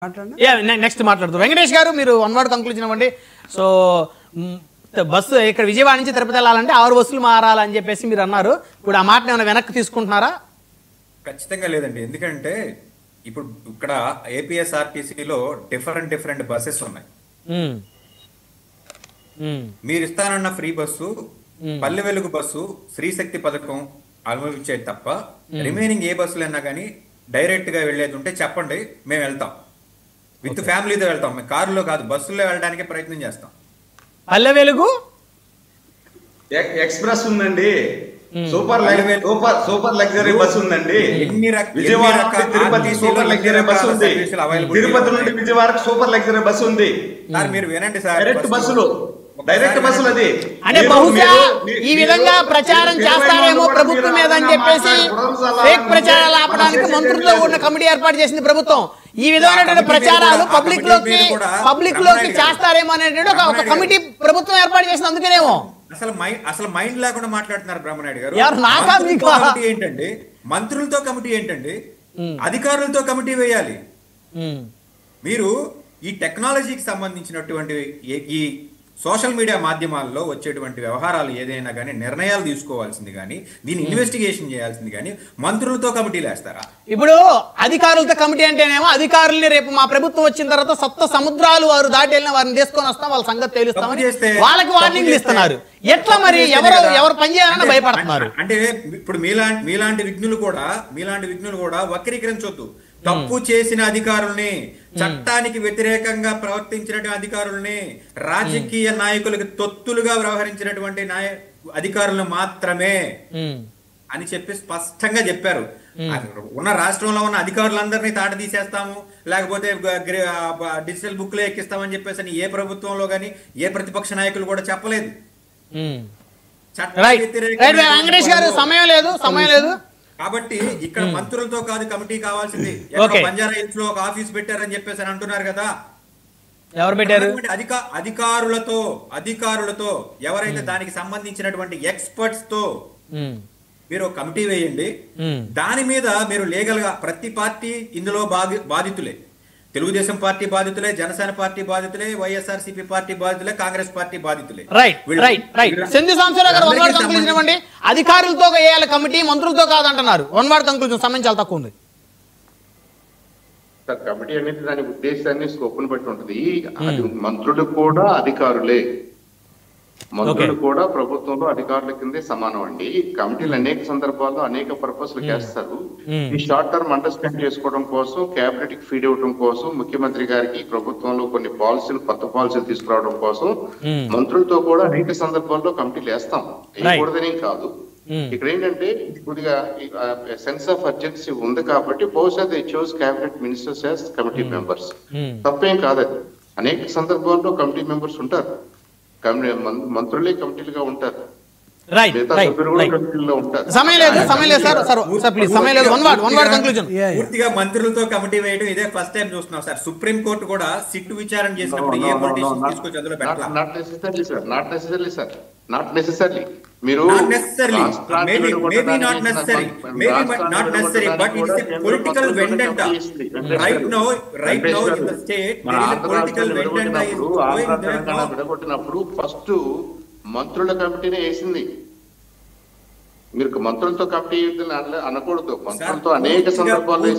Next మాట్లాడుతారు వెంకటేష్ గారు మీరు వన్ వర్డ్ కంక్లూజన్ ఇవ్వండి. సో బస్సు ఇక్కడ విజయవాడ నుంచి తిరుపతి వెళ్ళాలంటే 6 బస్సులు మారాలని చెప్పేసి మీరు అన్నారు. ఇప్పుడు ఆ మాటను ఏమైనా వెనక్కి తీసుకుంటున్నారా? ఖచ్చితంగా లేదండి. ఎందుకంటే ఇప్పుడు ఇక్కడ ఏపీఎస్ఆర్టీసీలో డిఫరెంట్ బస్సెస్ ఉన్నాయి. మీరు ఇస్తానన్న free bus, Palle Velugu bus, Sri Shakti పథకం అనుభవించేది తప్ప రిమైనింగ్ ఏ బస్సులు అయినా కానీ డైరెక్ట్ గా వెళ్లేది ఉంటే చెప్పండి, మేము వెళ్తాం. విత్ ఫ్యామిలీతో వెళ్తాం, మేము కారులో కాదు బస్సులో వెళ్ళడానికి ప్రయత్నం చేస్తాం. పల్లె వెలుగు ఎక్స్ప్రెస్ ఉందండి, సూపర్ లగ్జరీ బస్ ఉందండి. Vijayawada Tirupati super luxury bus ఉంది, తిరుపతి నుండి విజయవాడకు సూపర్ లగ్జరీ బస్ ఉంది. మీరు వినండి సార్, డైరెక్ట్ బస్సులు అది. అంటే బహుశా ఈ విధంగా ప్రచారం చేస్తారేమో ప్రభుత్వం మీద అని చెప్పేసి ఫేక్ ప్రచారాలు ఆపడానికి మంత్రులతో ఉన్న కమిటీ ఏర్పాటు చేసింది ప్రభుత్వం. ఈ విధమైనటువంటి ప్రచారాలు పబ్లిక్ లోకి చేస్తారేమో అనేటువంటి ఒక కమిటీ ప్రభుత్వం ఏర్పాటు చేసింది. అందుకనేమో అసలు మైండ్ లేకుండా మాట్లాడుతున్నారు బ్రహ్మనాయుడు గారు. ఏంటండి మంత్రులతో కమిటీ ఏంటండి, అధికారులతో కమిటీ వేయాలి. మీరు ఈ టెక్నాలజీకి సంబంధించినటువంటి ఈ సోషల్ మీడియా మాధ్యమాల్లో వచ్చేటువంటి వ్యవహారాలు ఏదైనా కానీ నిర్ణయాలు తీసుకోవాల్సింది కానీ దీన్ని ఇన్వెస్టిగేషన్ చేయాల్సింది కానీ మంత్రులతో కమిటీలు వేస్తారా? ఇప్పుడు అధికారులతో కమిటీ అంటేనేమో అధికారుల్ని రేపు మా ప్రభుత్వం వచ్చిన తర్వాత సప్త సముద్రాలు వారు దాటి వెళ్ళిన వారిని తీసుకొని వస్తాం, వాళ్ళ సంగతి తెలుస్తామని వాళ్ళకి వార్నింగ్లు ఇస్తున్నారు. ఎట్లా మరి ఎవరు పనిచేయాలని భయపడుతున్నారు? అంటే ఇప్పుడు మీలాంటి విఘ్నులు కూడా వక్రీకరించొద్దు. తప్పు చేసిన అధికారుల్ని, చట్టానికి వ్యతిరేకంగా ప్రవర్తించినటువంటి అధికారుల్ని, రాజకీయ నాయకులకు తొత్తులుగా వ్యవహరించినటువంటి అధికారులను మాత్రమే అని చెప్పి స్పష్టంగా చెప్పారు. ఉన్న రాష్ట్రంలో ఉన్న అధికారులందరినీ తాట తీసేస్తాము, లేకపోతే డిజిటల్ బుక్లో ఎక్కిస్తామని చెప్పేసి ఏ ప్రభుత్వంలో గానీ ఏ ప్రతిపక్ష నాయకులు కూడా చెప్పలేదు. వెంకటేష్ గారు సమయం లేదు కాబట్టి ఇక్కడ మంత్రులతో కాదు కమిటీ కావాల్సింది. బంజారా హిల్స్ లో ఒక ఆఫీస్ పెట్టారని చెప్పేసి అని అంటున్నారు కదా, ఎవరు పెట్టారు? అధికారులతో ఎవరైతే దానికి సంబంధించినటువంటి ఎక్స్పర్ట్స్ తో మీరు కమిటీ వేయండి. దాని మీద మీరు లీగల్ గా ప్రతి పార్టీ ఇందులో బాధితులే. తెలుగుదేశం పార్టీ బాధితులే, జనసేన పార్టీ బాధితులే, వైఎస్ఆర్సీపీ పార్టీ బాధితులే, కాంగ్రెస్ పార్టీ బాధితులే. సెంధు సాంబశివరావు గారు వన్ వర్డ్ కంక్లూజన్ ఇవ్వండి. అధికారులతో వేయాలి కమిటీ, మంత్రులతో కాదంటున్నారు. వన్ వర్డ్ కంక్లూజన్, సమయం చాలా తక్కువ ఉంది. కమిటీ అనేది దాని ఉద్దేశాన్ని స్కోప్ను బట్టి ఉంటుంది. మంత్రులు కూడా అధికారులే, మంత్రులు కూడా ప్రభుత్వంలో అధికారుల కిందే సమానం అండి. కమిటీలు అనేక సందర్భాల్లో అనేక పర్పస్లు చేస్తారు. ఈ షార్ట్ టర్మ్ అండర్స్టాండ్ చేసుకోవడం కోసం, క్యాబినెట్ కి ఫీడ్ ఇవ్వడం కోసం, ముఖ్యమంత్రి గారికి ప్రభుత్వంలో కొన్ని కొత్త పాలసీలు తీసుకురావడం కోసం మంత్రులతో కూడా అనేక సందర్భాల్లో కమిటీలు వేస్తాం. వేయకూడదనేం కాదు. ఇక్కడ ఏంటంటే కొద్దిగా సెన్స్ ఆఫ్ అర్జెన్సీ ఉంది కాబట్టి బహుశా they chose cabinet ministers as committee members. తప్పేం కాదండి. అనేక సందర్భాల్లో కమిటీ మెంబర్స్ ఉంటారు, మంత్రులే కమిటీలుగా ఉంటారు. పూర్తిగా మంత్రులతో కమిటీ వేయడం ఇదే ఫస్ట్ టైం చూస్తున్నాం సార్. సుప్రీం కోర్టు కూడా సిట్ విచారణ చేసినప్పుడు ఏ పొలిటీషియన్ తీసుకొచ్చి అందులో పెట్టాలి. నాట్ నెసెసరీ మీరు maybe not necessary but it is a political vendetta right now in the state. There is a political vendetta is going there now. విడగొట్టినప్పుడు first మంత్రుల కమిటీనే వేసింది. మీరు మంత్రులతో కమిటీ అనకూడదు. మంత్రులతో అనేక సందర్భాల్లో